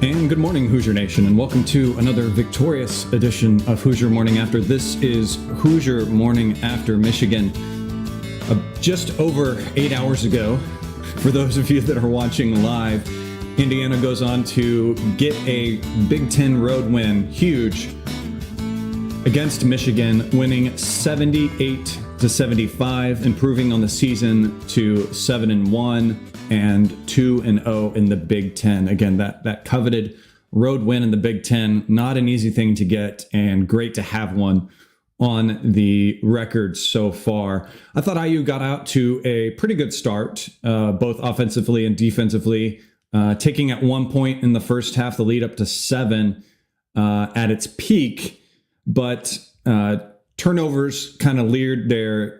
And good morning, Hoosier Nation, and welcome to another victorious edition of Hoosier Morning After. This is Hoosier Morning After Michigan. Just over 8 hours ago, for those of you that are watching live, Indiana goes on to get a Big Ten road win, huge, against Michigan, winning 78-75, improving on the season to 7-1 and 2-0 in the Big Ten. Again, that coveted road win in the Big Ten, not an easy thing to get, and great to have one on the record so far. I thought IU got out to a pretty good start, both offensively and defensively, taking at one point in the first half the lead up to 7 at its peak, but turnovers kind of leered their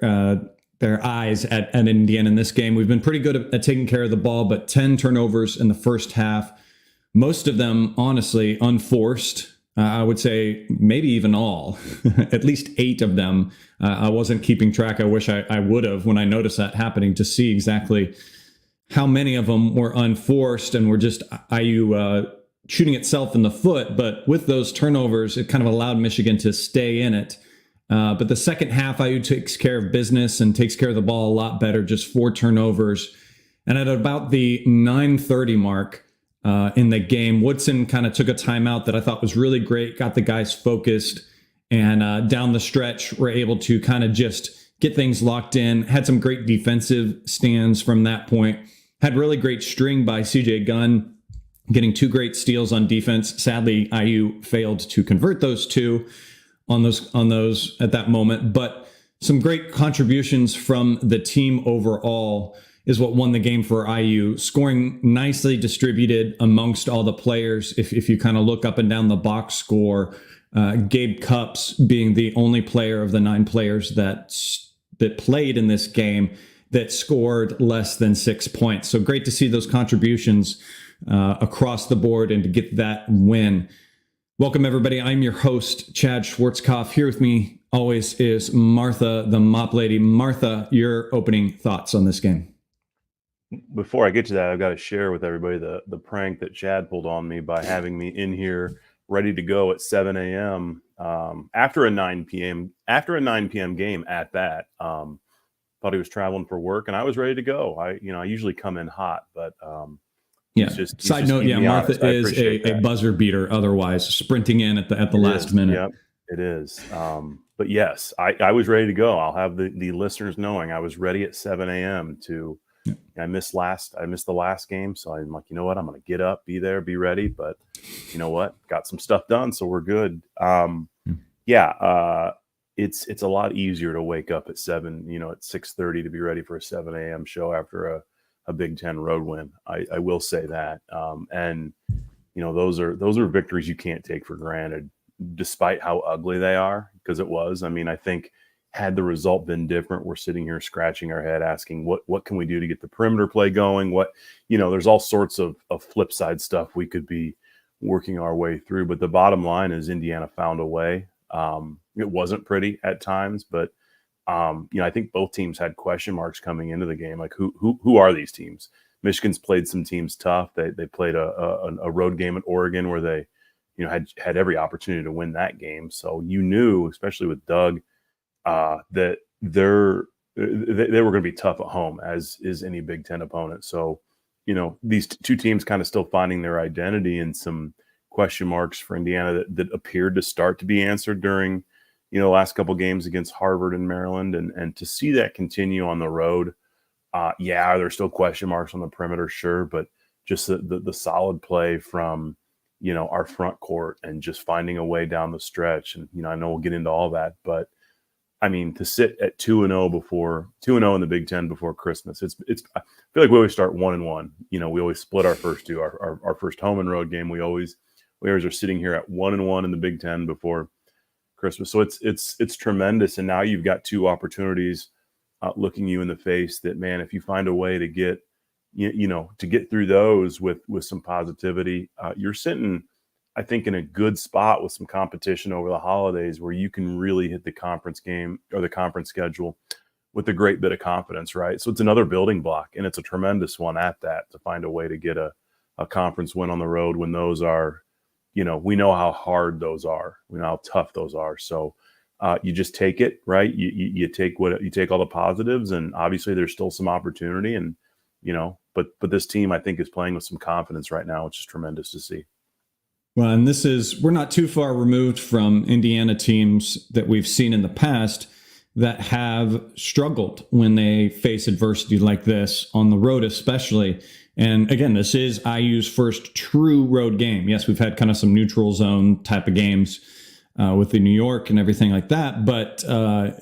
eyes at Indiana in this game. We've been pretty good at taking care of the ball, but 10 turnovers in the first half, most of them, honestly, unforced. I would say maybe even all, at least 8 of them. I wasn't keeping track. I wish I would have when I noticed that happening to see exactly how many of them were unforced and were just IU shooting itself in the foot. But with those turnovers, it kind of allowed Michigan to stay in it. But the second half, IU takes care of business and takes care of the ball a lot better, just 4 turnovers. And at about the 9:30 mark in the game, Woodson kind of took a timeout that I thought was really great, got the guys focused, and down the stretch, were able to kind of just get things locked in, had some great defensive stands from that point, had really great string by CJ Gunn, getting 2 great steals on defense. Sadly, IU failed to convert those 2 on those at that moment, but some great contributions from the team overall is what won the game for IU, scoring nicely distributed amongst all the players. If you kind of look up and down the box score, Gabe Cupps being the only player of the 9 players that played in this game that scored less than 6 points. So great to see those contributions across the board and to get that win. Welcome, everybody. I'm your host, Chad Schwartzkopf. Here with me always is Martha, the mop lady. Martha, your opening thoughts on this game. Before I get to that, I've got to share with everybody the prank that Chad pulled on me by having me in here ready to go at 7 a.m. After a 9 p.m. game at that. Thought he was traveling for work, and I was ready to go. I usually come in hot, but Side note, Martha is a buzzer beater. Otherwise, sprinting in at the last minute. Yep, it is. But yes, I was ready to go. I'll have the listeners knowing I was ready at 7 a.m. to. I missed the last game, so I'm like, you know what? I'm going to get up, be there, be ready. But you know what? Got some stuff done, so we're good. It's a lot easier to wake up at 7, at 6:30 to be ready for a 7 a.m. show after a Big Ten road win. I will say that. And those are victories you can't take for granted, despite how ugly they are, because it was. I mean, I think had the result been different, we're sitting here scratching our head asking what can we do to get the perimeter play going? There's all sorts of flip side stuff we could be working our way through. But the bottom line is Indiana found a way. It wasn't pretty at times, but I think both teams had question marks coming into the game. Like who are these teams? Michigan's played some teams tough. They played a road game at Oregon where they, had every opportunity to win that game. So you knew, especially with Doug, that they were going to be tough at home, as is any Big Ten opponent. So, these 2 teams kind of still finding their identity, and some question marks for Indiana that appeared to start to be answered during the last couple games against Harvard and Maryland, and to see that continue on the road. There's still question marks on the perimeter, sure, but just the solid play from our front court and just finding a way down the stretch. And I know we'll get into all that, but I mean, to sit at 2-0 in the Big Ten before Christmas, I feel like we always start 1-1. We always split our first 2. Our first home and road game, we always are sitting here at 1-1 in the Big Ten before Christmas. So it's tremendous. And now you've got 2 opportunities looking you in the face that, man, if you find a way to get through those with some positivity, you're sitting, I think, in a good spot with some competition over the holidays where you can really hit the conference game or the conference schedule with a great bit of confidence, right? So it's another building block, and it's a tremendous one at that, to find a way to get a a conference win on the road when those are, we know how hard those are. We know how tough those are. So you just take it, right? You take all the positives, and obviously there's still some opportunity, and but this team, I think, is playing with some confidence right now, which is tremendous to see. Well, and we're not too far removed from Indiana teams that we've seen in the past that have struggled when they face adversity like this on the road, especially. And again, this is IU's first true road game. Yes, we've had kind of some neutral zone type of games with the New York and everything like that, but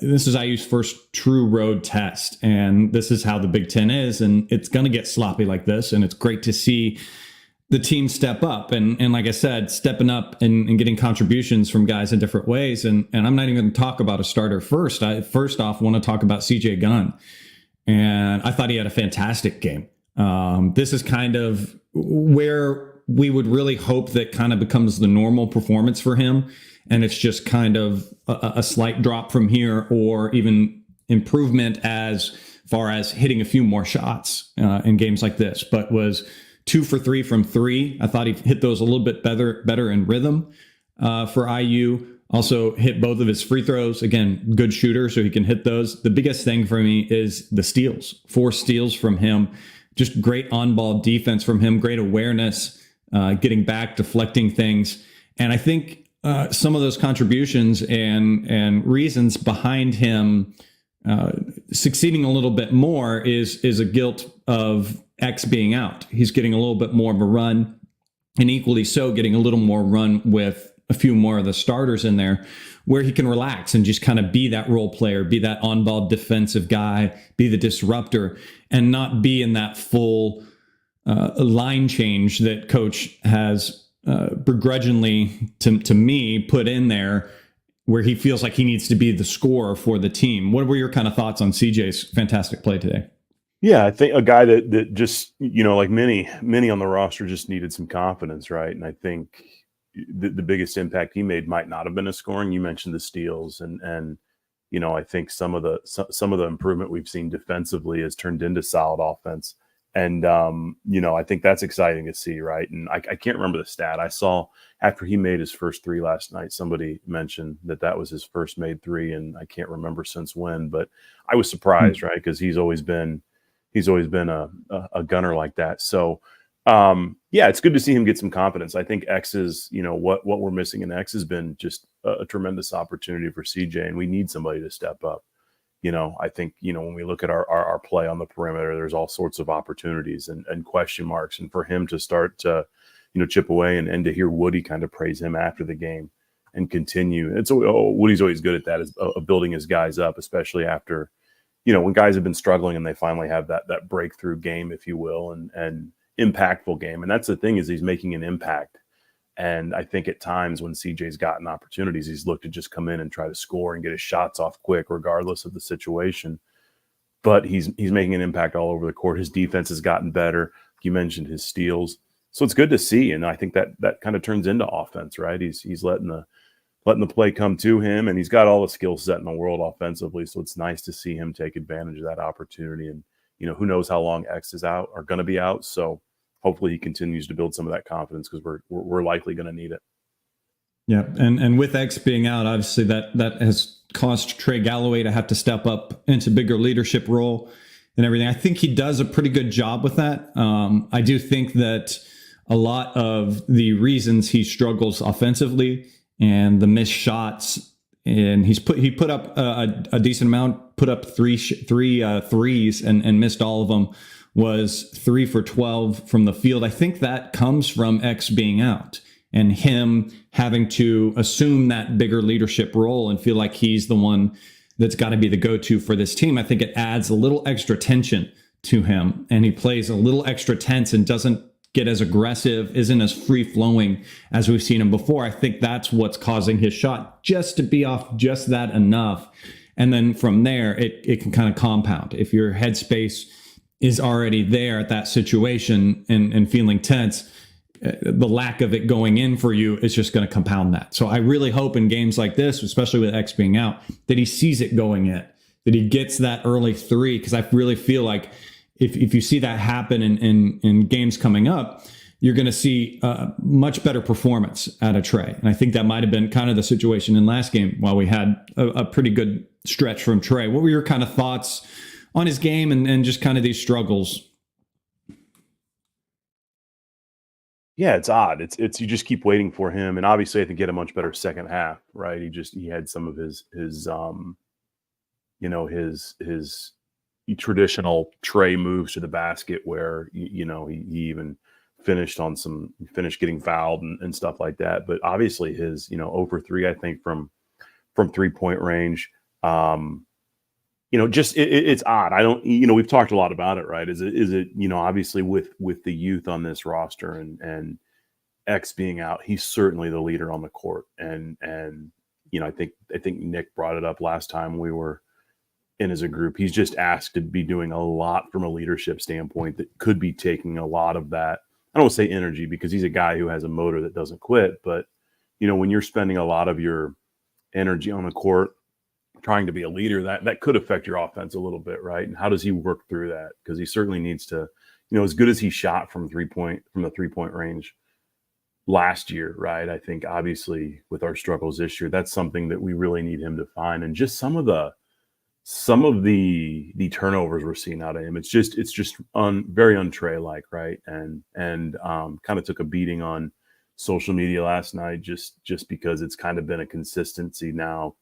this is IU's first true road test. And this is how the Big Ten is, and it's going to get sloppy like this. And it's great to see the team step up and like I said, stepping up and getting contributions from guys in different ways. And I'm not even going to talk about a starter first. I first off want to talk about CJ Gunn. And I thought he had a fantastic game. This is kind of where we would really hope that kind of becomes the normal performance for him. And it's just kind of a slight drop from here, or even improvement as far as hitting a few more shots in games like this, but was 2 for 3 from 3. I thought he hit those a little bit better in rhythm for IU. Also hit both of his free throws. Again, good shooter, so he can hit those. The biggest thing for me is the steals. 4 steals from him. Just great on-ball defense from him. Great awareness, getting back, deflecting things. And I think some of those contributions and reasons behind him succeeding a little bit more is a guilt of X being out. He's getting a little bit more of a run, and equally so getting a little more run with a few more of the starters in there, where he can relax and just kind of be that role player, be that on-ball defensive guy, be the disruptor, and not be in that full line change that coach has begrudgingly, to me, put in there, where he feels like he needs to be the scorer for the team. What were your kind of thoughts on CJ's fantastic play today? Yeah, I think a guy that just, like many on the roster, just needed some confidence, right? And I think the biggest impact he made might not have been his scoring. You mentioned the steals, and I think some of the improvement we've seen defensively has turned into solid offense. And I think that's exciting to see, right? And I can't remember the stat I saw after he made his first 3 last night. Somebody mentioned that was his first made 3, and I can't remember since when, but I was surprised, right? Because he's always been a gunner like that. So it's good to see him get some confidence. I think X is, what we're missing in X has been just a tremendous opportunity for CJ, and we need somebody to step up. I think, when we look at our play on the perimeter, there's all sorts of opportunities and question marks. And for him to start to, chip away and to hear Woody kind of praise him after the game and continue. Woody's always good at that, is building his guys up, especially after, when guys have been struggling and they finally have that breakthrough game, if you will, and impactful game. And that's the thing, is he's making an impact. And I think at times when CJ's gotten opportunities, he's looked to just come in and try to score and get his shots off quick, regardless of the situation. But he's making an impact all over the court. His defense has gotten better. You mentioned his steals. So it's good to see. And I think that kind of turns into offense, right? He's letting the play come to him, and he's got all the skill set in the world offensively. So it's nice to see him take advantage of that opportunity. And, who knows how long X is out or going to be out. So hopefully he continues to build some of that confidence, because we're likely going to need it. Yeah, and with X being out, obviously that has caused Trey Galloway to have to step up into bigger leadership role and everything. I think he does a pretty good job with that. I do think that a lot of the reasons he struggles offensively and the missed shots, and he put up a decent amount, put up three threes and missed all of them, was 3 for 12 from the field. I think that comes from X being out and him having to assume that bigger leadership role and feel like he's the one that's got to be the go-to for this team. I think it adds a little extra tension to him, and he plays a little extra tense and doesn't get as aggressive, isn't as free-flowing as we've seen him before. I think that's what's causing his shot just to be off just that enough. And then from there, it can kind of compound. If your headspace is already there at that situation and feeling tense, the lack of it going in for you is just going to compound that. So I really hope in games like this, especially with X being out, that he sees it going in, that he gets that early 3, because I really feel like if you see that happen in games coming up, you're going to see much better performance out of Trey. And I think that might have been kind of the situation in last game while we had a pretty good stretch from Trey. What were your kind of thoughts on his game and just kind of these struggles? Yeah, it's odd. It's you just keep waiting for him, and obviously I think he had a much better second half, right? He had some of his his traditional Trey moves to the basket where he even finished getting fouled and stuff like that. But obviously his 0 for 3, I think, from 3-point range. It's odd. I don't, we've talked a lot about it, right? Is it obviously with the youth on this roster and X being out, he's certainly the leader on the court. And I think Nick brought it up last time we were in as a group. He's just asked to be doing a lot from a leadership standpoint that could be taking a lot of that. I don't want to say energy because he's a guy who has a motor that doesn't quit. But, when you're spending a lot of your energy on the court trying to be a leader, that could affect your offense a little bit, right? And how does he work through that? Because he certainly needs to, as good as he shot from the 3-point range last year, right? I think obviously with our struggles this year, that's something that we really need him to find. And just some of the turnovers we're seeing out of him, it's just very un-Trey like, right? And kind of took a beating on social media last night just because it's kind of been a consistency now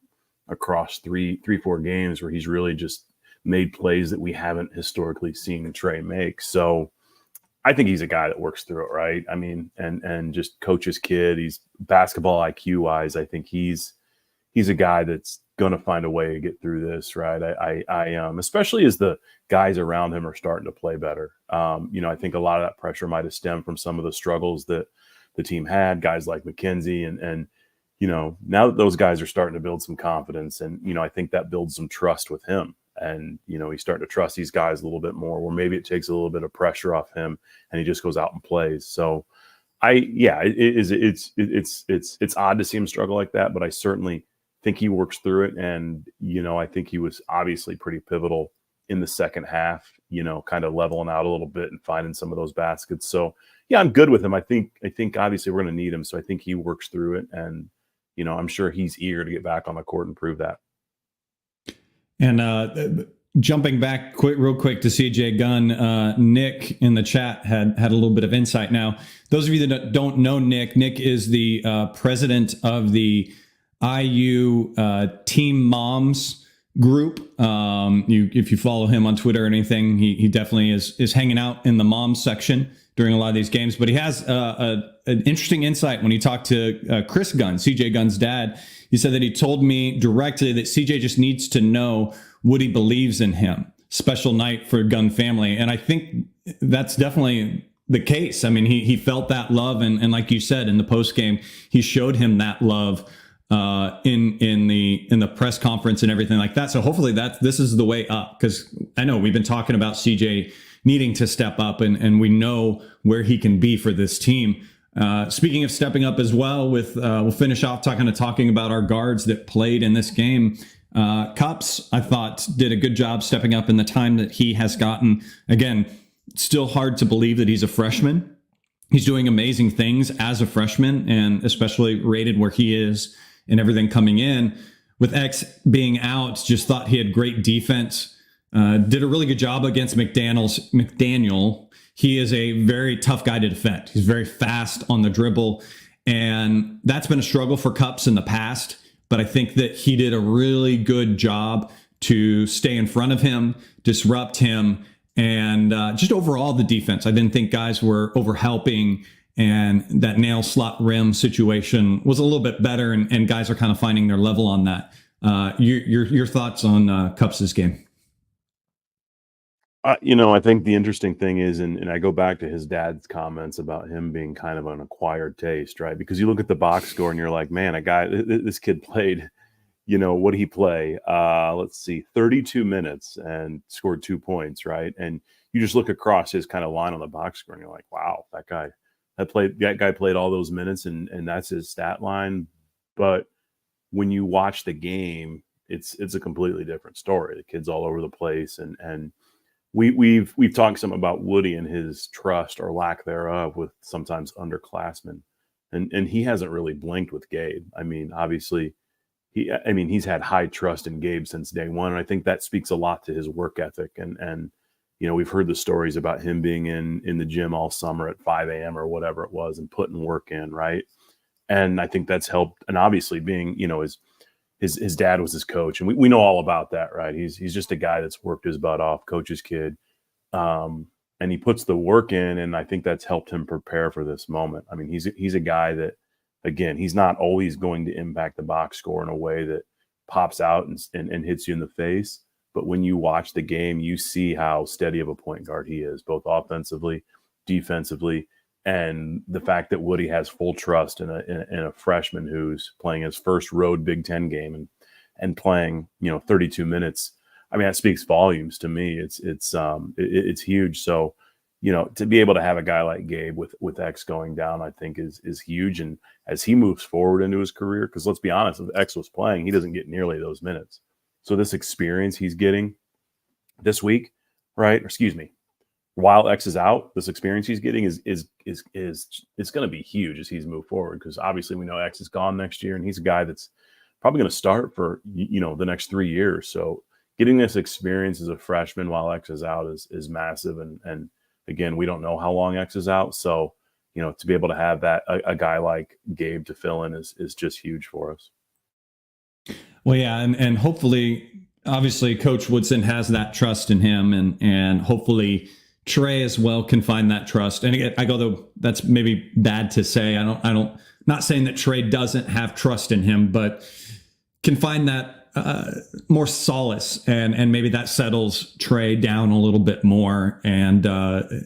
across 3-4 games where he's really just made plays that we haven't historically seen Trey make. So I think he's a guy that works through it, right? I mean, and just coaches kid. He's basketball IQ wise. I think he's a guy that's going to find a way to get through this, right? I especially as the guys around him are starting to play better. I think a lot of that pressure might have stemmed from some of the struggles that the team had, guys like McKenzie and now that those guys are starting to build some confidence and, I think that builds some trust with him. And, he's starting to trust these guys a little bit more, where maybe it takes a little bit of pressure off him and he just goes out and plays. So it's odd to see him struggle like that, but I certainly think he works through it. And, I think he was obviously pretty pivotal in the second half, kind of leveling out a little bit and finding some of those baskets. So yeah, I'm good with him. I think obviously we're going to need him. So I think he works through it. And, I'm sure he's eager to get back on the court and prove that. And jumping back real quick to CJ Gunn, Nick in the chat had a little bit of insight. Now, those of you that don't know Nick is the president of the IU Team Moms group. If you follow him on Twitter or anything, he definitely is hanging out in the moms section during a lot of these games. But he has an interesting insight when he talked to Chris Gunn, CJ Gunn's dad. He said that he told me directly that CJ just needs to know Woody believes in him. Special night for Gunn family. And I think that's definitely the case. I mean, he felt that love. And like you said, in the post game, he showed him that love in the press conference and everything like that. So hopefully this is the way up, because I know we've been talking about CJ needing to step up and we know where he can be for this team. Speaking of stepping up as well, we'll finish off talking about our guards that played in this game. Cups, I thought, did a good job stepping up in the time that he has gotten. Again, still hard to believe that he's a freshman. He's doing amazing things as a freshman, and especially rated where he is and everything coming in. With X being out, just thought he had great defense. Did a really good job against McDaniel. He is a very tough guy to defend. He's very fast on the dribble, and that's been a struggle for Cups in the past. But I think that he did a really good job to stay in front of him, disrupt him, and just overall the defense. I didn't think guys were overhelping, and that nail slot rim situation was a little bit better, and guys are kind of finding their level on that. Your thoughts on Cups' game? I think the interesting thing is, and I go back to his dad's comments about him being kind of an acquired taste, right? Because you look at the box score and you're like, man, this kid played, what did he play? Let's see, 32 minutes and scored 2 points, right? And you just look across his kind of line on the box score and you're like, wow, that guy played all those minutes and that's his stat line. But when you watch the game, it's a completely different story. The kid's all over the place and we've talked some about Woody and his trust or lack thereof with sometimes underclassmen, and he hasn't really blinked with Gabe. I mean, obviously, he's had high trust in Gabe since day one, and I think that speaks a lot to his work ethic. And we've heard the stories about him being in the gym all summer at 5 a.m. or whatever it was and putting work in, right? And I think that's helped. And obviously, being his dad was his coach, and we know all about that, right? He's just a guy that's worked his butt off, coach's kid, and he puts the work in, and I think that's helped him prepare for this moment. I mean, he's a guy that, again, he's not always going to impact the box score in a way that pops out and hits you in the face. But when you watch the game, you see how steady of a point guard he is, both offensively, defensively, and the fact that Woody has full trust in a freshman who's playing his first road Big Ten game and playing 32 minutes. I mean, that speaks volumes to me. It's huge. So to be able to have a guy like Gabe with X going down, I think is huge. And as he moves forward into his career, because let's be honest, if X was playing, he doesn't get nearly those minutes. So this experience he's getting this week, right? Or excuse me, while X is out, this experience he's getting is it's going to be huge as he's moved forward, because obviously we know X is gone next year, and he's a guy that's probably going to start for the next 3 years. So getting this experience as a freshman while X is out is massive, and again, we don't know how long X is out, so to be able to have that a guy like Gabe to fill in is just huge for us. Well, yeah, and hopefully, obviously, Coach Woodson has that trust in him, and hopefully Trey as well can find that trust. And again, though that's maybe bad to say. Not saying that Trey doesn't have trust in him, but can find that more solace, and maybe that settles Trey down a little bit more, and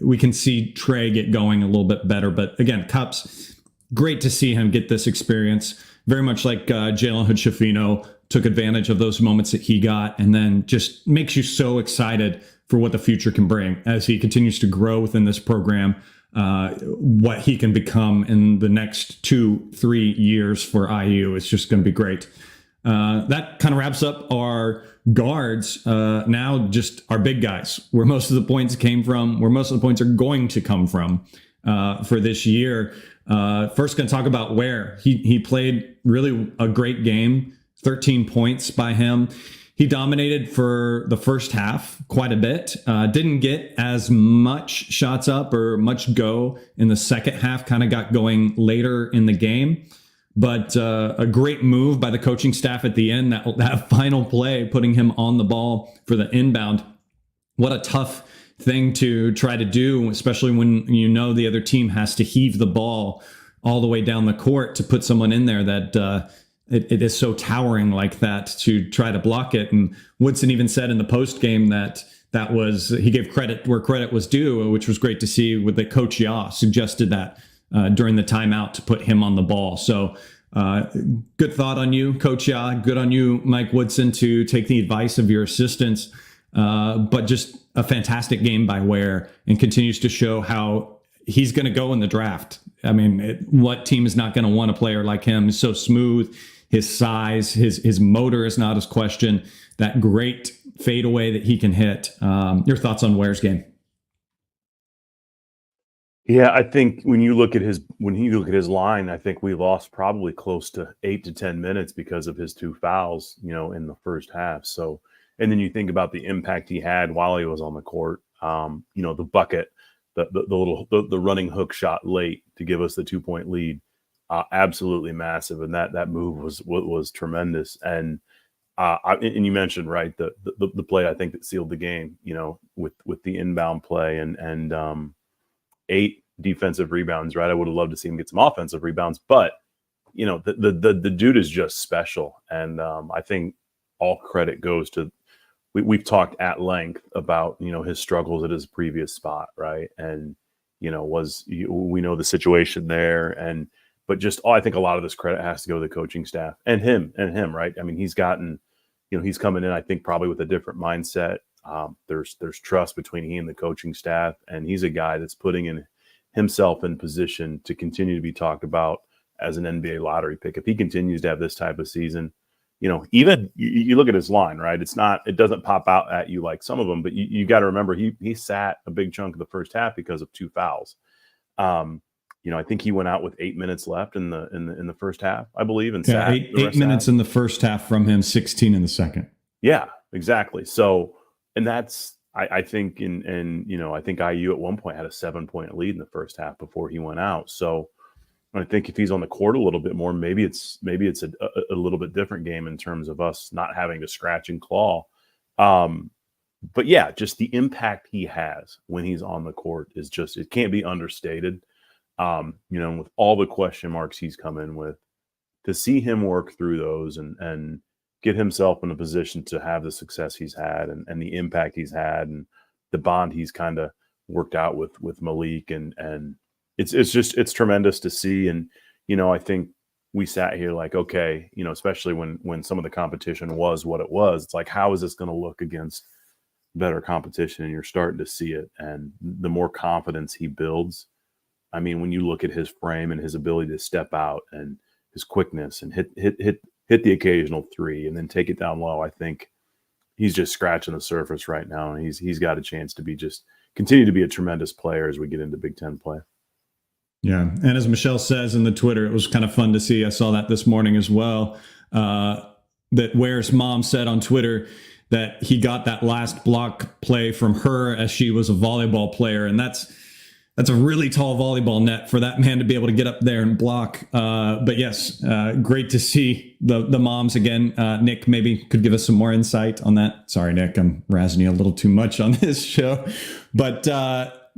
we can see Trey get going a little bit better. But again, Cups, great to see him get this experience. Very much like Jalen Hood-Schifino took advantage of those moments that he got, and then just makes you so excited for what the future can bring as he continues to grow within this program, what he can become in the next 2-3 years for IU. It's just going to be great. That kind of wraps up our guards. Now just our big guys, where most of the points came from, where most of the points are going to come from for this year. First, going to talk about Ware. He played really a great game, 13 points by him. He dominated for the first half quite a bit. Didn't get as much shots up or much go in the second half, kind of got going later in the game. But a great move by the coaching staff at the end, that final play, putting him on the ball for the inbound. What a tough thing to try to do, especially when the other team has to heave the ball all the way down the court to put someone in there that it is so towering like that to try to block it. And Woodson even said in the post game that he gave credit where credit was due, which was great to see, with that Coach Yaw suggested that during the timeout to put him on the ball. So good thought on you, Coach Yaw. Good on you, Mike Woodson, to take the advice of your assistants. But just a fantastic game by Ware, and continues to show how he's going to go in the draft. I mean, what team is not going to want a player like him? He's so smooth. His size, his motor is not his question. That great fadeaway that he can hit. Your thoughts on Ware's game? Yeah, I think when you look at his line, I think we lost probably close to 8 to 10 minutes because of his 2 fouls, in the first half. So, and then you think about the impact he had while he was on the court. The bucket, the running hook shot late to give us the 2-point lead, absolutely massive, and that move was tremendous. And and you mentioned, right, the play I think that sealed the game, with the inbound play and 8 defensive rebounds, right? I would have loved to see him get some offensive rebounds, but the dude is just special, and I think all credit goes to. We've talked at length about his struggles at his previous spot, right? And we know the situation there, but just I think a lot of this credit has to go to the coaching staff and him, right? I mean, he's gotten, he's coming in, I think, probably with a different mindset. There's trust between he and the coaching staff, and he's a guy that's putting himself in position to continue to be talked about as an NBA lottery pick. If he continues to have this type of season, even you look at his line, right? It doesn't pop out at you like some of them, but you got to remember he sat a big chunk of the first half because of 2 fouls. I think he went out with 8 minutes left in the first half, I believe, and sat eight minutes in the first half from him, 16 in the second. Yeah, exactly. So, and that's I think I think IU at one point had a 7-point lead in the first half before he went out. So I think if he's on the court a little bit more, maybe it's a little bit different game in terms of us not having to scratch and claw. But yeah, just the impact he has when he's on the court is just, it can't be understated. With all the question marks he's come in with, to see him work through those and get himself in a position to have the success he's had and the impact he's had and the bond he's kind of worked out with Malik and it's tremendous to see. And, I think we sat here like, okay, especially when some of the competition was what it was, it's like, how is this going to look against better competition? And you're starting to see it. And the more confidence he builds, I mean, when you look at his frame and his ability to step out and his quickness and hit the occasional three and then take it down low, I think he's just scratching the surface right now. And he's got a chance to continue to be a tremendous player as we get into Big Ten play. Yeah. And as Michelle says in the Twitter, it was kind of fun to see. I saw that this morning as well. That Ware's mom said on Twitter that he got that last block play from her as she was a volleyball player. And that's a really tall volleyball net for that man to be able to get up there and block. But yes, great to see the moms again. Nick maybe could give us some more insight on that. Sorry, Nick, I'm razzing you a little too much on this show. But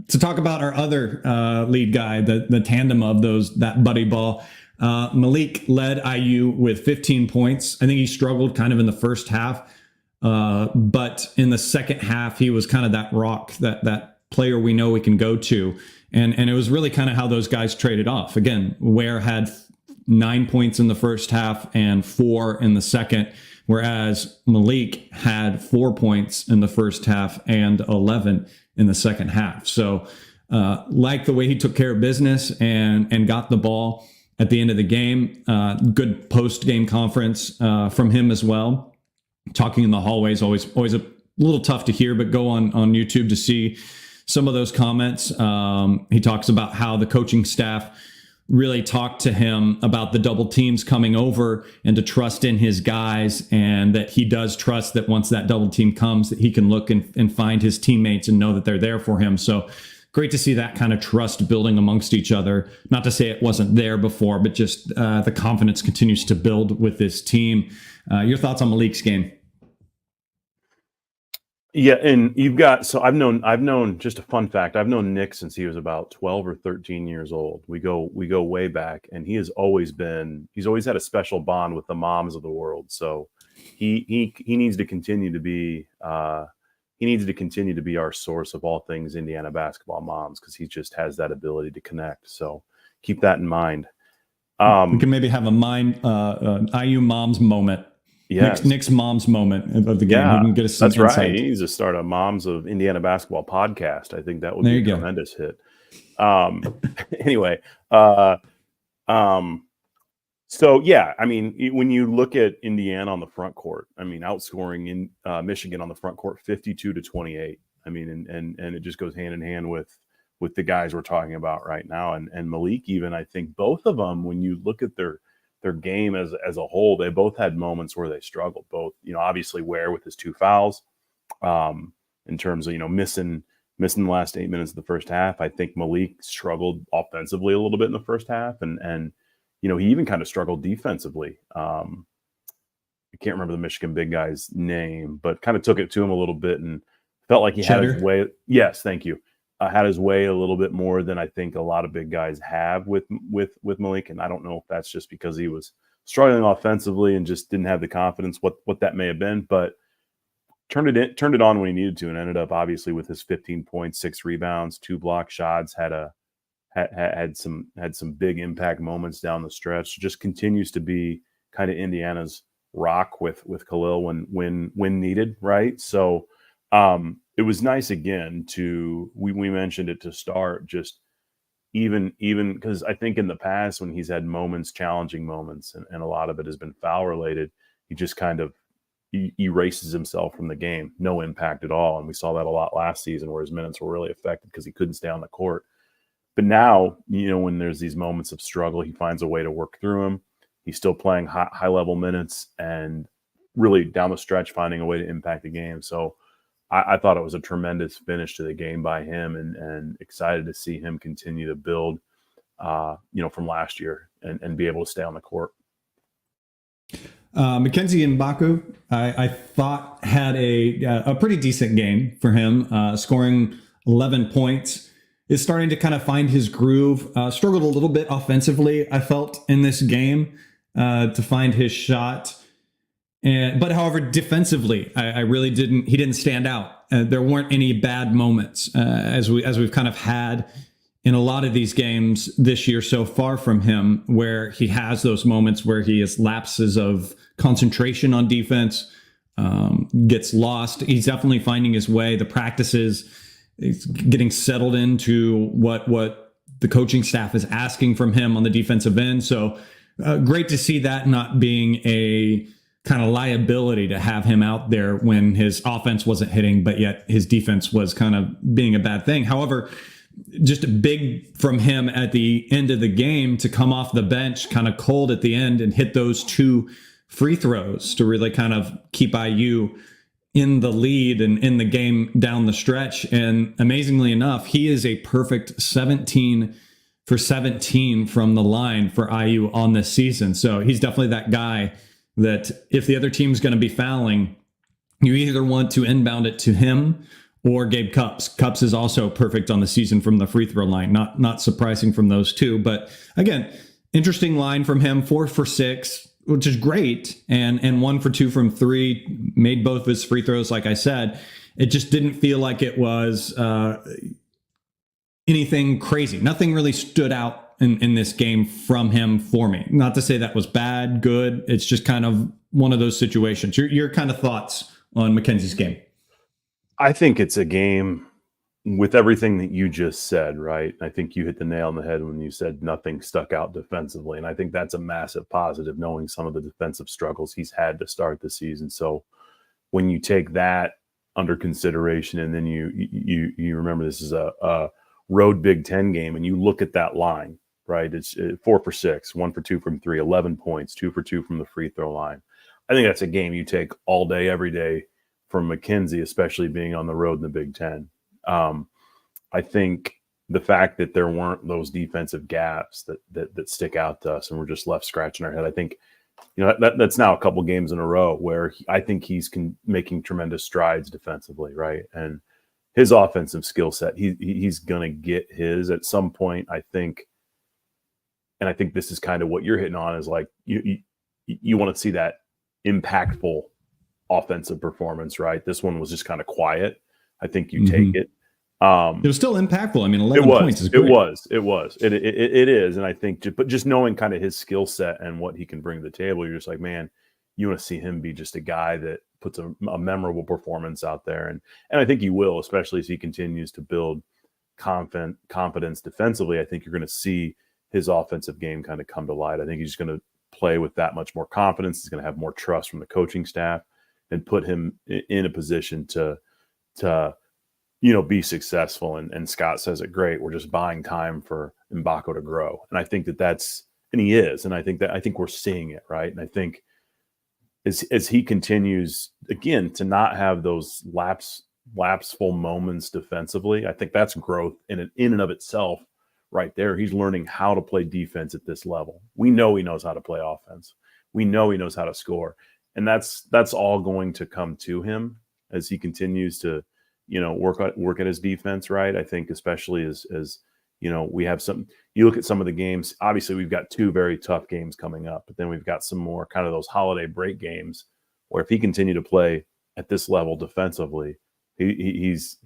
to talk about our other lead guy, the tandem of that buddy ball, Malik led IU with 15 points. I think he struggled kind of in the first half. But in the second half, he was kind of that rock, that player we know we can go to. And it was really kind of how those guys traded off. Again, Ware had 9 points in the first half and 4 in the second, whereas Malik had 4 points in the first half and 11 in the second half. So like the way he took care of business and got the ball at the end of the game. Good post-game conference from him as well. Talking in the hallways, always a little tough to hear, but go on YouTube to see some of those comments. He talks about how the coaching staff really talked to him about the double teams coming over and to trust in his guys, and that he does trust that once that double team comes, that he can look and find his teammates and know that they're there for him. So great to see that kind of trust building amongst each other. Not to say it wasn't there before, but just the confidence continues to build with this team. Your thoughts on Malik's game? Yeah, and I've known just a fun fact. I've known Nick since he was about 12 or 13 years old. We go way back, and he's always had a special bond with the moms of the world. So he needs to continue to be our source of all things Indiana basketball moms, because he just has that ability to connect. So keep that in mind. We can maybe have IU moms moment. Yeah, Nick's mom's moment of the game. Yeah, we can get us some that's insight. right. He needs to start a Moms of Indiana Basketball podcast. I think that would be a tremendous hit. Anyway, so yeah, I mean, when you look at Indiana on the front court, I mean, outscoring in Michigan on the front court 52-28. I mean, and it just goes hand in hand with the guys we're talking about right now, and Malik. Even I think both of them, when you look at their game as a whole, they both had moments where they struggled. Both, obviously Ware with his 2 fouls, in terms of missing the last 8 minutes of the first half. I think Malik struggled offensively a little bit in the first half, and he even kind of struggled defensively. I can't remember the Michigan big guy's name, but kind of took it to him a little bit and felt like he had his way. Yes, thank you. Had his way a little bit more than I think a lot of big guys have with Malik. And I don't know if that's just because he was struggling offensively and just didn't have the confidence, what that may have been, but turned it on when he needed to, and ended up obviously with his 15 points, 6 rebounds, 2 block shots, had some big impact moments down the stretch. Just continues to be kind of Indiana's rock with Khalil when needed. Right. So, it was nice again we mentioned it to start, just even because I think in the past when he's had challenging moments, and a lot of it has been foul related, he just kind of erases himself from the game, no impact at all. And we saw that a lot last season where his minutes were really affected because he couldn't stay on the court. But now, when there's these moments of struggle, he finds a way to work through them. He's still playing high level minutes and really down the stretch finding a way to impact the game. So I thought it was a tremendous finish to the game by him, and excited to see him continue to build, from last year and be able to stay on the court. Mackenzie Mbaku, I thought had a pretty decent game for him, scoring 11 points. Is starting to kind of find his groove. Struggled a little bit offensively, I felt, in this game to find his shot. But however, defensively, I really didn't. He didn't stand out. There weren't any bad moments as we've kind of had in a lot of these games this year so far from him, where he has those moments where he has lapses of concentration on defense, gets lost. He's definitely finding his way. The practices. He's getting settled into what the coaching staff is asking from him on the defensive end. So great to see that not being a kind of liability to have him out there when his offense wasn't hitting, but yet his defense was kind of being a bad thing. However, just big from him at the end of the game to come off the bench kind of cold at the end and hit those 2 free throws to really kind of keep IU in the lead and in the game down the stretch. And amazingly enough, he is a perfect 17 for 17 from the line for IU on this season. So he's definitely that guy that if the other team's going to be fouling, you either want to inbound it to him or Gabe Cupps. Cupps is also perfect on the season from the free throw line. Not surprising from those two. But again, interesting line from him, 4 for 6. Which is great, and 1 for 2 from 3, made both of his free throws. Like I said, it just didn't feel like it was anything crazy. Nothing really stood out in this game from him for me. Not to say that was bad, good. It's just kind of one of those situations. Your kind of thoughts on Mackenzie's game? I think it's a game with everything that you just said, right? I think you hit the nail on the head when you said nothing stuck out defensively. And I think that's a massive positive, knowing some of the defensive struggles he's had to start the season. So when you take that under consideration, and then you remember this is a road Big Ten game, and you look at that line, right? It's 4 for 6, 1 for 2 from 3, 11 points, 2 for 2 from the free throw line. I think that's a game you take all day, every day from Mackenzie, especially being on the road in the Big Ten. I think the fact that there weren't those defensive gaps that stick out to us and we're just left scratching our head. I think, that's now a couple games in a row where I think he's making tremendous strides defensively, right? And his offensive skill set, he's going to get his at some point, I think. And I think this is kind of what you're hitting on, is like you want to see that impactful offensive performance, right? This one was just kind of quiet. I think you take it. It was still impactful. I mean, 11 points is great. It is. And I think, just knowing kind of his skill set and what he can bring to the table, you're just like, man, you want to see him be just a guy that puts a memorable performance out there. And I think he will, especially as he continues to build confidence defensively. I think you're going to see his offensive game kind of come to light. I think he's going to play with that much more confidence. He's going to have more trust from the coaching staff and put him in a position to be successful. And Scott says it great. We're just buying time for Mbaku to grow. And I think and he is. And I think we're seeing it, right? And I think as he continues, again, to not have those lapseful moments defensively, I think that's growth in and of itself right there. He's learning how to play defense at this level. We know he knows how to play offense. We know he knows how to score. And that's all going to come to him as he continues to, work at his defense, right? I think especially as we have you look at some of the games, obviously we've got 2 very tough games coming up, but then we've got some more kind of those holiday break games where if he continue to play at this level defensively, he's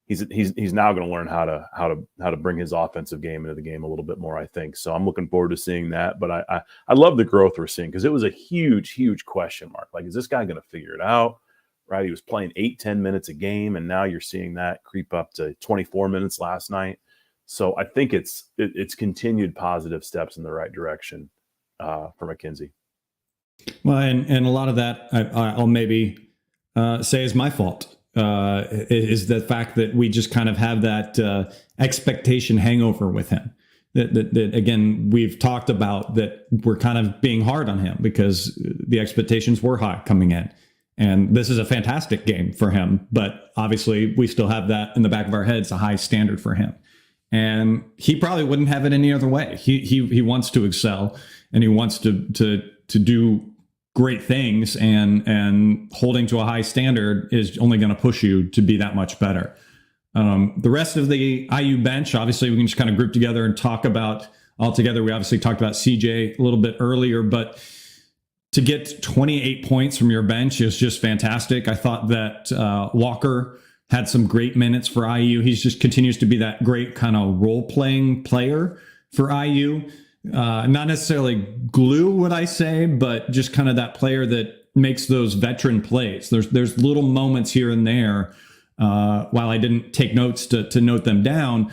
now going to learn how to bring his offensive game into the game a little bit more, I think. So I'm looking forward to seeing that. But I love the growth we're seeing, because it was a huge question mark. Like, is this guy going to figure it out? Right? He was playing 8-10 minutes a game, and now you're seeing that creep up to 24 minutes last night. So I think it's continued positive steps in the right direction for Mackenzie. Well, and a lot of that I'll maybe say is my fault. Is the fact that we just kind of have that expectation hangover with him. That again, we've talked about that we're kind of being hard on him because the expectations were high coming in. And this is a fantastic game for him. But obviously, we still have that in the back of our heads, a high standard for him. And he probably wouldn't have it any other way. He wants to excel and he wants to do great things, and holding to a high standard is only going to push you to be that much better. The rest of the IU bench, obviously, we can just kind of group together and talk about all together. We obviously talked about CJ a little bit earlier, but to get 28 points from your bench is just fantastic. I thought that Walker had some great minutes for IU. He just continues to be that great kind of role-playing player for IU. Not necessarily glue, would I say, but just kind of that player that makes those veteran plays. There's little moments here and there, while I didn't take notes to note them down,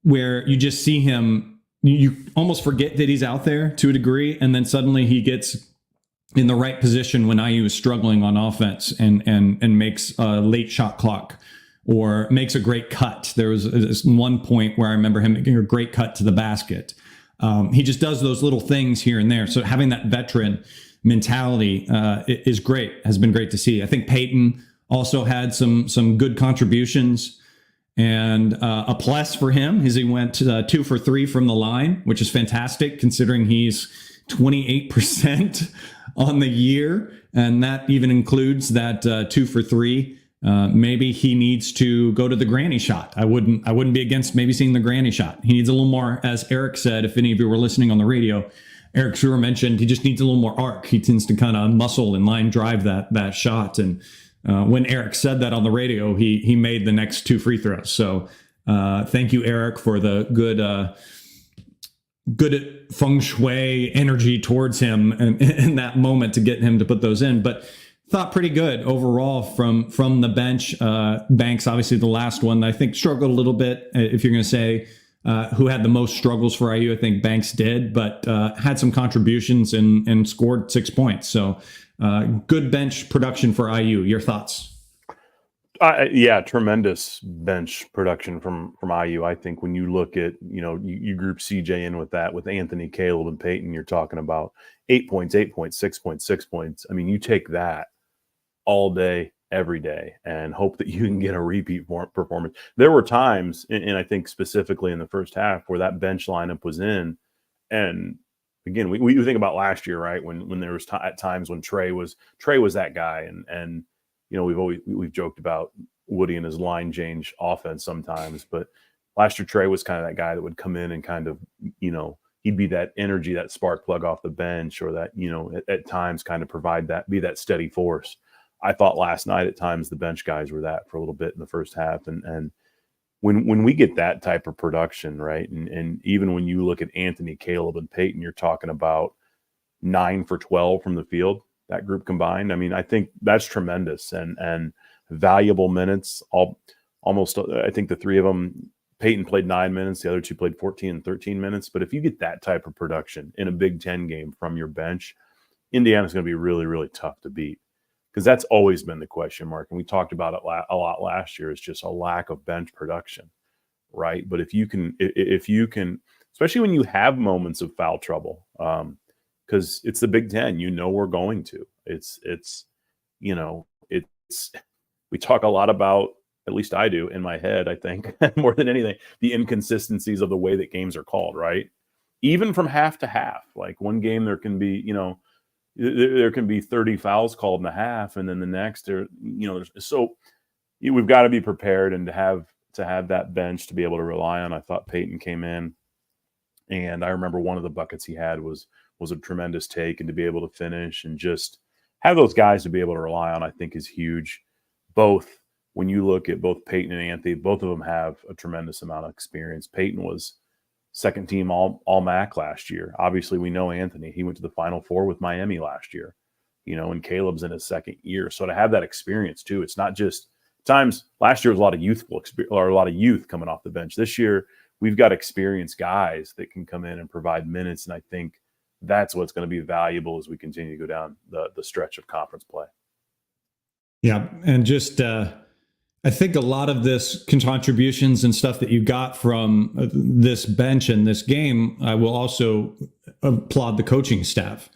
where you just see him, you almost forget that he's out there to a degree, and then suddenly he gets in the right position when IU is struggling on offense and makes a late shot clock or makes a great cut. There was this one point where I remember him making a great cut to the basket. He just does those little things here and there. So having that veteran mentality is great, has been great to see. I think Peyton also had some good contributions, and a plus for him is he went 2 for 3 from the line, which is fantastic considering he's 28% on the year. And that even includes that 2 for 3. Maybe he needs to go to the granny shot. I wouldn't be against maybe seeing the granny shot. He needs a little more, as Eric said, if any of you were listening on the radio, Eric Schur mentioned he just needs a little more arc. He tends to kind of muscle and line drive that shot. And when Eric said that on the radio, he made the next 2 free throws. So thank you, Eric, for the good feng shui energy towards him in that moment to get him to put those in. But thought pretty good overall from the bench. Banks, obviously the last one, I think struggled a little bit. If you're going to say who had the most struggles for IU, I think Banks did, but had some contributions and scored 6 points. So good bench production for IU. Your thoughts? Yeah, tremendous bench production from IU. I think when you look at, you group CJ in with that, with Anthony, Caleb, and Peyton, you're talking about 8 points, 6 points, 6 points. I mean, you take that all day, every day, and hope that you can get a repeat performance. There were times, and I think specifically in the first half, where that bench lineup was in. And again, we think about last year, right? When there was at times when Trey was that guy, and we've joked about Woody and his line change offense sometimes, but last year Trey was kind of that guy that would come in and kind of, he'd be that energy, that spark plug off the bench, or that, at times kind of be that steady force. I thought last night at times the bench guys were that for a little bit in the first half. And when we get that type of production, right, and even when you look at Anthony, Caleb, and Peyton, you're talking about 9 for 12 from the field, that group combined. I mean, I think that's tremendous and valuable minutes. Almost, I think the three of them, Peyton played 9 minutes, the other two played 14 and 13 minutes. But if you get that type of production in a Big Ten game from your bench, Indiana's going to be really, really tough to beat, because that's always been the question mark. And we talked about it a lot last year. It's just a lack of bench production, right? But if you can, especially when you have moments of foul trouble, because it's the Big Ten, we're going to. We talk a lot about, at least I do in my head, I think, more than anything, the inconsistencies of the way that games are called, right? Even from half to half. Like one game there can be, there can be 30 fouls called in the half, and then the next, so we've got to be prepared and to have that bench to be able to rely on. I thought Peyton came in, and I remember one of the buckets he had was a tremendous take, and to be able to finish and just have those guys to be able to rely on, I think is huge. Both, when you look at both Peyton and Anthony, both of them have a tremendous amount of experience. Peyton was second team all MAC last year. Obviously, we know Anthony. He went to the Final Four with Miami last year, and Caleb's in his second year. So to have that experience too, it's not just times. Last year was a lot of youthful experience, or a lot of youth coming off the bench. This year, we've got experienced guys that can come in and provide minutes. And I think that's what's going to be valuable as we continue to go down the stretch of conference play. Yeah, and just I think a lot of this contributions and stuff that you got from this bench and this game, I will also applaud the coaching staff.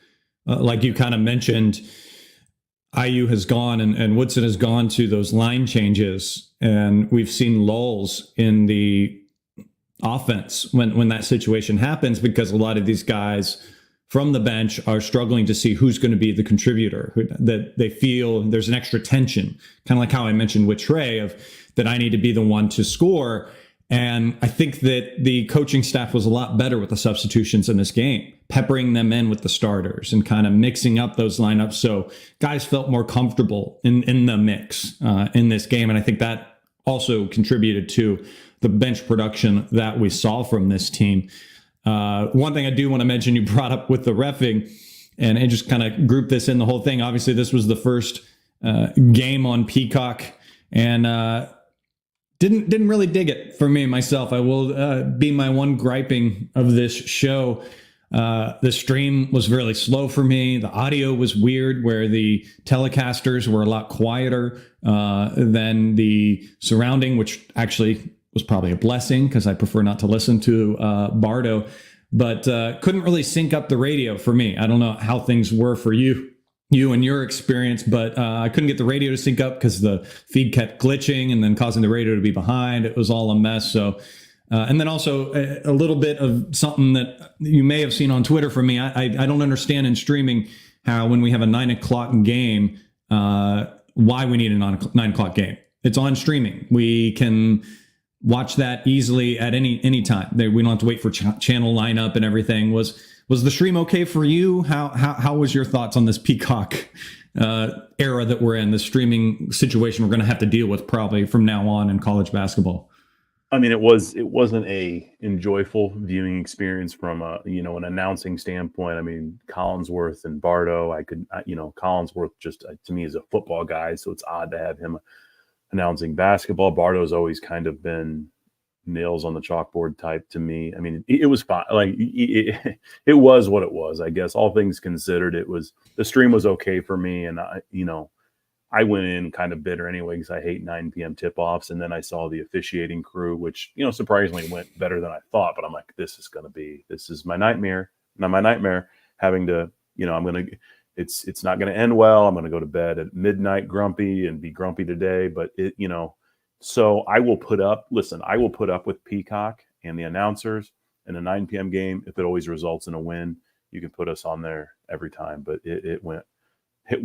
Like you kind of mentioned, IU has gone and Woodson has gone to those line changes, and we've seen lulls in the offense when that situation happens, because a lot of these guys from the bench are struggling to see who's going to be the contributor, that they feel there's an extra tension, kind of like how I mentioned with Trey, of that I need to be the one to score. And I think that the coaching staff was a lot better with the substitutions in this game, peppering them in with the starters and kind of mixing up those lineups so guys felt more comfortable in the mix in this game. And I think that also contributed to the bench production that we saw from this team. One thing I do want to mention, you brought up with the reffing, and just kind of group this in the whole thing. Obviously, this was the first game on Peacock, and didn't really dig it for me myself. I will be my one griping of this show. The stream was really slow for me. The audio was weird, where the telecasters were a lot quieter than the surrounding, which actually was probably a blessing because I prefer not to listen to Bardo, but couldn't really sync up the radio for me. I don't know how things were for you and your experience, but I couldn't get the radio to sync up because the feed kept glitching and then causing the radio to be behind. It was all a mess. So, and then also a little bit of something that you may have seen on Twitter from me. I don't understand in streaming how when we have a 9 o'clock game, why we need a 9 o'clock game. It's on streaming. We can watch that easily at any time. We don't have to wait for channel lineup and everything. Was the stream okay for you? How was your thoughts on this Peacock era that we're in, the streaming situation we're going to have to deal with probably from now on in college basketball? I mean, it wasn't a enjoyable viewing experience from an announcing standpoint. I mean, Collinsworth and Bardo, Collinsworth just to me is a football guy, so it's odd to have him announcing basketball. Bardo's always kind of been nails on the chalkboard type to me. I mean, it was fine. Like it was what it was, I guess. All things considered, the stream was okay for me. And I went in kind of bitter anyway, because I hate 9 p.m. tip-offs. And then I saw the officiating crew, which, surprisingly went better than I thought. But I'm like, this is my nightmare. Not my nightmare having to, it's not going to end well. I'm going to go to bed at midnight grumpy and be grumpy today. But so I will put up with Peacock and the announcers in a 9 p.m. game if it always results in a win. You can put us on there every time. But it went. I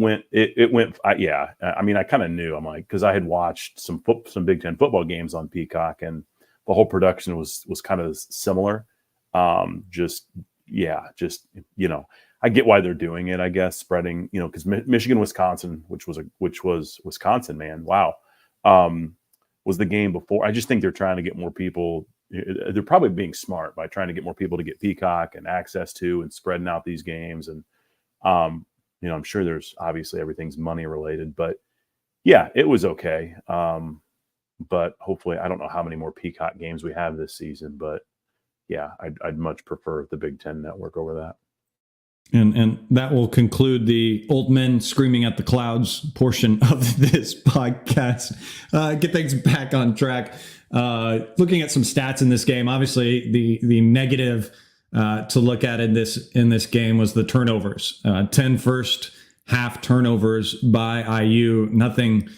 mean, I kind of knew. I'm like, because I had watched some Big Ten football games on Peacock, and the whole production was kind of similar. I get why they're doing it, I guess, spreading, because Michigan, Wisconsin, which was Wisconsin, man, wow, was the game before. I just think they're trying to get more people. They're probably being smart by trying to get more people to get Peacock and access to and spreading out these games. And, I'm sure there's obviously everything's money related, but yeah, it was okay. But hopefully, I don't know how many more Peacock games we have this season, but yeah, I'd much prefer the Big Ten Network over that. And that will conclude the old men screaming at the clouds portion of this podcast. Get things back on track. Looking at some stats in this game, obviously the negative to look at in this game was the turnovers. 10 first half turnovers by IU. Nothing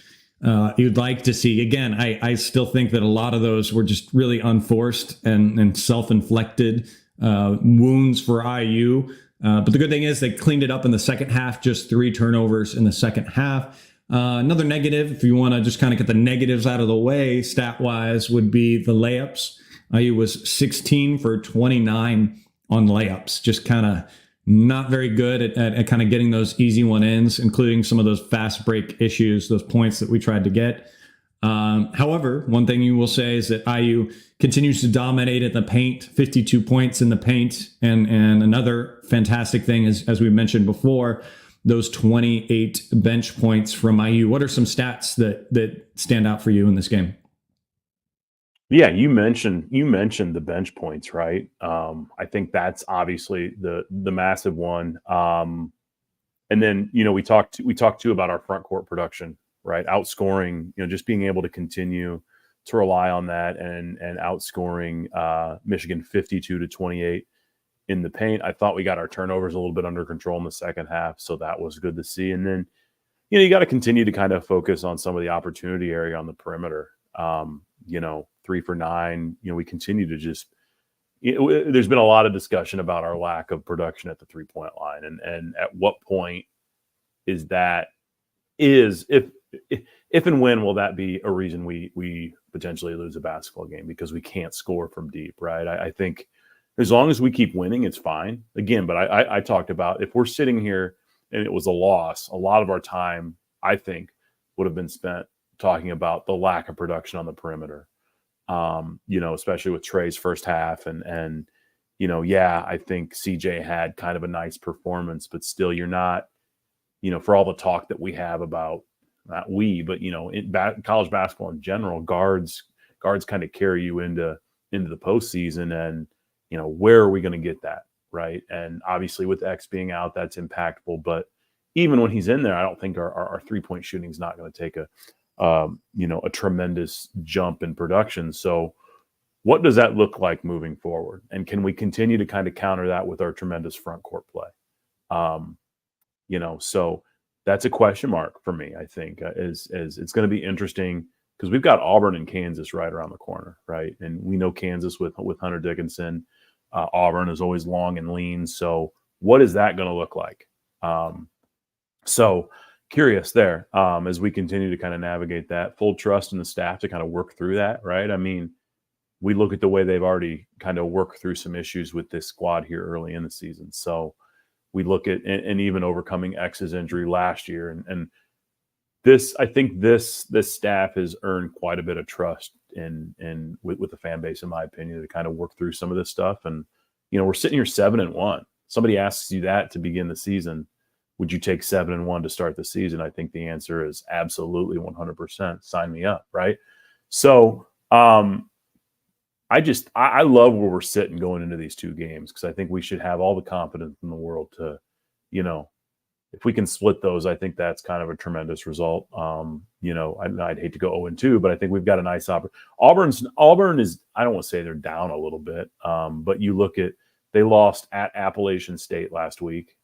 you'd like to see. Again, I still think that a lot of those were just really unforced and self-inflicted wounds for IU. But the good thing is they cleaned it up in the second half, just 3 turnovers in the second half. Another negative, if you want to just kind of get the negatives out of the way, stat-wise, would be the layups. IU was 16 for 29 on layups, just kind of not very good at kind of getting those easy one-ins, including some of those fast break issues, those points that we tried to get. However, one thing you will say is that IU continues to dominate at the paint, 52 points in the paint. And another fantastic thing is, as we mentioned before, those 28 bench points from IU. What are some stats that stand out for you in this game? Yeah, you mentioned the bench points, right? I think that's obviously the massive one. And then we talked too about our front court production, right? Outscoring, just being able to continue to rely on that and outscoring Michigan 52-28 in the paint. I thought we got our turnovers a little bit under control in the second half, so that was good to see. And then you got to continue to kind of focus on some of the opportunity area on the perimeter. 3 for 9. We continue to just. There's been a lot of discussion about our lack of production at the 3-point line, and at what point is that if and when will that be a reason we potentially lose a basketball game because we can't score from deep, right? I think as long as we keep winning, it's fine. Again, but I talked about if we're sitting here and it was a loss, a lot of our time I think would have been spent talking about the lack of production on the perimeter. Especially with Trey's first half and I think CJ had kind of a nice performance, but still you're not, for all the talk that we have about not we, but college basketball in general, guards kind of carry you into the postseason, and where are we going to get that, right? And obviously with X being out, that's impactful, but even when he's in there, I don't think our 3-point shooting is not going to take a tremendous jump in production. So what does that look like moving forward? And can we continue to kind of counter that with our tremendous front court play? So that's a question mark for me, I think, is it's going to be interesting because we've got Auburn and Kansas right around the corner, right? And we know Kansas with Hunter Dickinson. Auburn is always long and lean. So what is that going to look like? So curious there as we continue to kind of navigate that. Full trust in the staff to kind of work through that, right? I mean, we look at the way they've already kind of worked through some issues with this squad here early in the season. So we look at and even overcoming X's injury last year, and this, I think this staff has earned quite a bit of trust with the fan base, in my opinion, to kind of work through some of this stuff. And we're sitting here 7-1. Somebody asks you that to begin the season. Would you take 7-1 to start the season? I think the answer is absolutely 100%. Sign me up, right? So I love where we're sitting going into these two games because I think we should have all the confidence in the world to, if we can split those, I think that's kind of a tremendous result. I'd hate to go 0-2, but I think we've got a nice opportunity. Auburn is, I don't want to say they're down a little bit, but you look at, they lost at Appalachian State last week.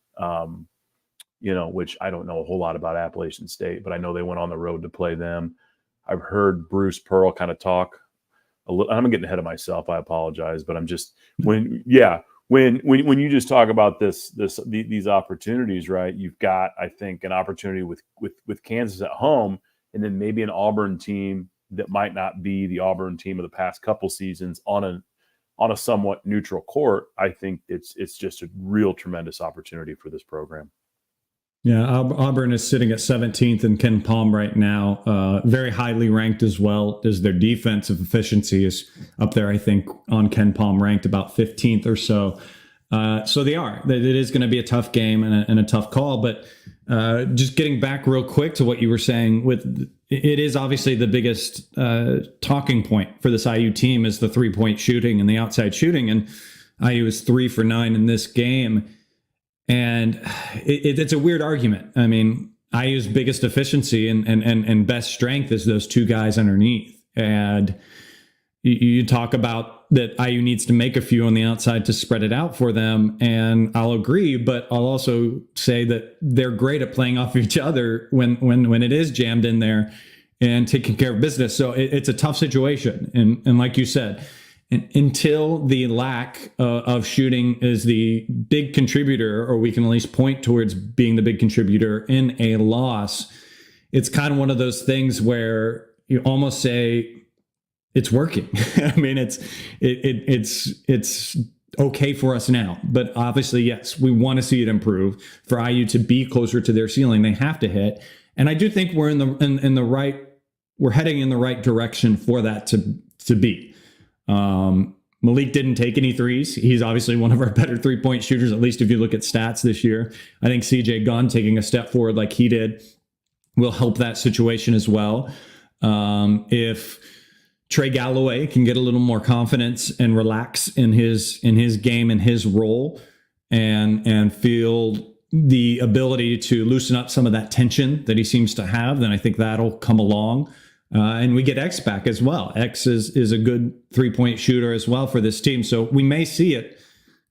Which I don't know a whole lot about Appalachian State, but I know they went on the road to play them. I've heard Bruce Pearl kind of talk a little. I'm getting ahead of myself. I apologize, but I'm just when you just talk about these opportunities, right? You've got, I think, an opportunity with Kansas at home, and then maybe an Auburn team that might not be the Auburn team of the past couple seasons on a somewhat neutral court. I think it's just a real tremendous opportunity for this program. Yeah, Auburn is sitting at 17th in Ken Palm right now. Very highly ranked as well as their defensive efficiency is up there, I think, on Ken Palm, ranked about 15th or so. So they are. It is going to be a tough game and a tough call. But just getting back real quick to what you were saying, it is obviously the biggest talking point for this IU team is the 3-point shooting and the outside shooting. And IU is 3 for 9 in this game. And it's a weird argument. I mean, IU's biggest efficiency and best strength is those two guys underneath. And you talk about that IU needs to make a few on the outside to spread it out for them. And I'll agree, but I'll also say that they're great at playing off each other when it is jammed in there and taking care of business. So it's a tough situation. And like you said, until the lack of shooting is the big contributor, or we can at least point towards being the big contributor in a loss, it's kind of one of those things where you almost say it's working. I mean, it's okay for us now, but obviously, yes, we want to see it improve. For IU to be closer to their ceiling, they have to hit, and I do think we're we're heading in the right direction for that to be. Malik didn't take any threes. He's obviously one of our better 3-point shooters, at least if you look at stats this year. I think CJ Gunn taking a step forward like he did will help that situation as well. If Trey Galloway can get a little more confidence and relax in his game and his role, and feel the ability to loosen up some of that tension that he seems to have, then I think that'll come along. And we get X back as well. X is a good 3-point shooter as well for this team. So we may see it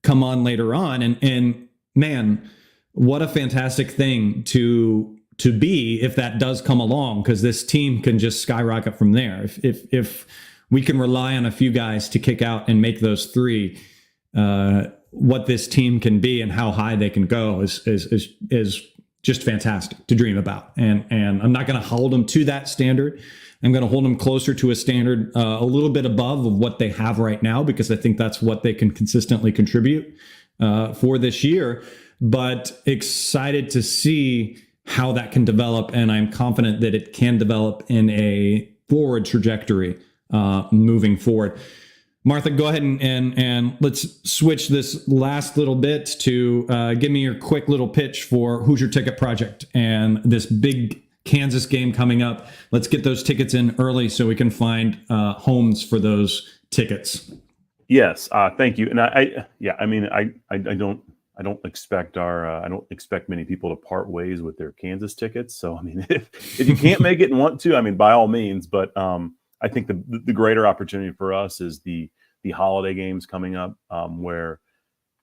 come on later on. And man, what a fantastic thing to be if that does come along, because this team can just skyrocket from there. If we can rely on a few guys to kick out and make those three, what this team can be and how high they can go is just fantastic to dream about. And I'm not going to hold them to that standard. I'm going to hold them closer to a standard a little bit above of what they have right now, because I think that's what they can consistently contribute for this year. But excited to see how that can develop, and I'm confident that it can develop in a forward trajectory moving forward. Martha, go ahead and let's switch this last little bit to give me your quick little pitch for Hoosier Ticket Project and this big Kansas game coming up. Let's get those tickets in early so we can find homes for those tickets. Yes, thank you. And I don't expect I don't expect many people to part ways with their Kansas tickets. So I mean, if you can't make it and want to, I mean, by all means. But I think the greater opportunity for us is the holiday games coming up, where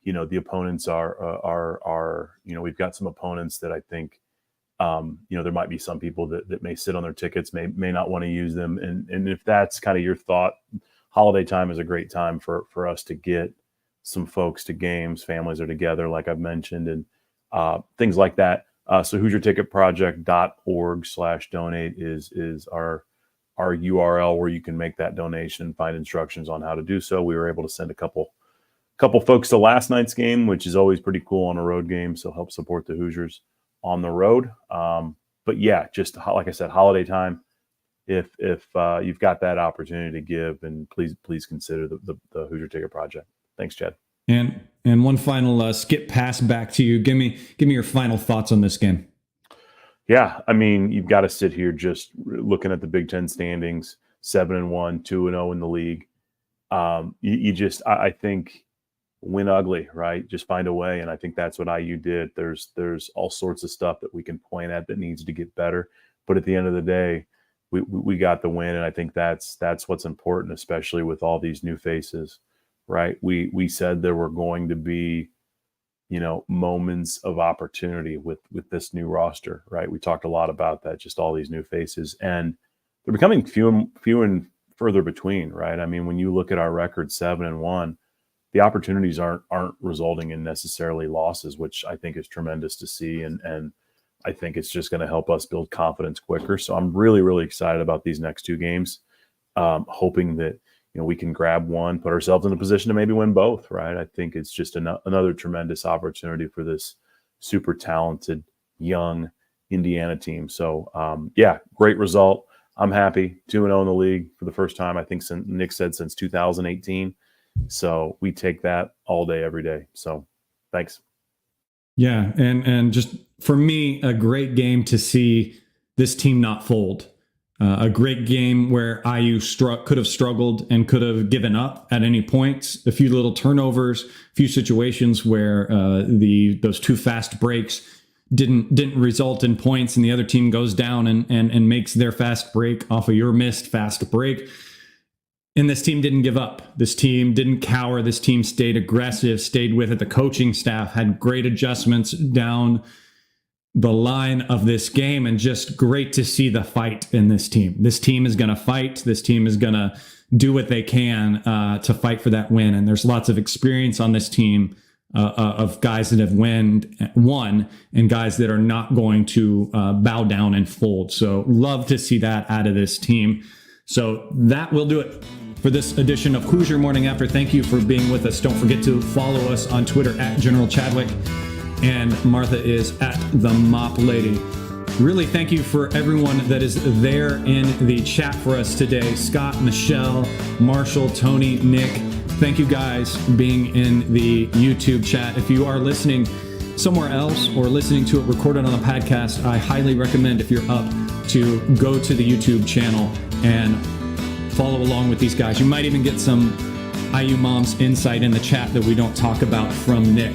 the opponents are we've got some opponents that I think there might be some people that may sit on their tickets, may not want to use them, and if that's kind of your thought, holiday time is a great time for us to get some folks to games. Families are together, like I've mentioned, and things like that. So HoosierTicketProject.org/donate is our URL where you can make that donation, find instructions on how to do so. We were able to send a couple folks to last night's game, which is always pretty cool on a road game. So help support the Hoosiers on the road. But yeah, just like I said, holiday time. If you've got that opportunity to give, and please consider the Hoosier Ticket Project. Thanks, Chad. And one final skip pass back to you. Give me your final thoughts on this game. Yeah, I mean, you've got to sit here just looking at the Big Ten standings, 7-1, 2-0 in the league. I think win ugly, right? Just find a way, and I think that's what IU did. There's all sorts of stuff that we can point at that needs to get better, but at the end of the day, we got the win, and I think that's what's important, especially with all these new faces, right? We said there were going to be moments of opportunity with this new roster, right? We talked a lot about that, just all these new faces, and they're becoming few and further between, right? I mean, when you look at our record 7-1, the opportunities aren't resulting in necessarily losses, which I think is tremendous to see, and I think it's just going to help us build confidence quicker. So I'm really, really excited about these next two games, hoping that we can grab one, put ourselves in a position to maybe win both, right? I think it's just another tremendous opportunity for this super talented young Indiana team. So, great result. I'm happy. 2-0 in the league for the first time, I think, since Nick said since 2018. So we take that all day, every day. So thanks. Yeah, and just for me, a great game to see this team not fold. A great game where IU could have struggled and could have given up at any point. A few little turnovers, a few situations where those two fast breaks didn't result in points, and the other team goes down and makes their fast break off of your missed fast break. And this team didn't give up. This team didn't cower. This team stayed aggressive, stayed with it. The coaching staff had great adjustments down the line of this game, and just great to see the fight in this team. This team is going to fight. This team is going to do what they can to fight for that win. And there's lots of experience on this team of guys that have won and guys that are not going to bow down and fold. So love to see that out of this team. So that will do it for this edition of Hoosier Morning After. Thank you for being with us. Don't forget to follow us on Twitter at General Chadwick. And Martha is at the Mop Lady. Really thank you for everyone that is there in the chat for us today. Scott, Michelle, Marshall, Tony, Nick. Thank you guys for being in the YouTube chat. If you are listening somewhere else or listening to it recorded on a podcast, I highly recommend, if you're up, to go to the YouTube channel and follow along with these guys. You might even get some IU Moms insight in the chat that we don't talk about from Nick.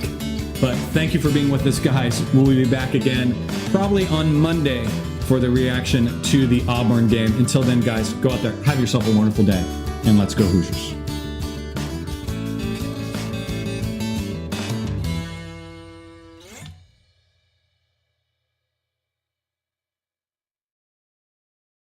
But thank you for being with us, guys. We'll be back again probably on Monday for the reaction to the Auburn game. Until then, guys, go out there, have yourself a wonderful day, and let's go Hoosiers.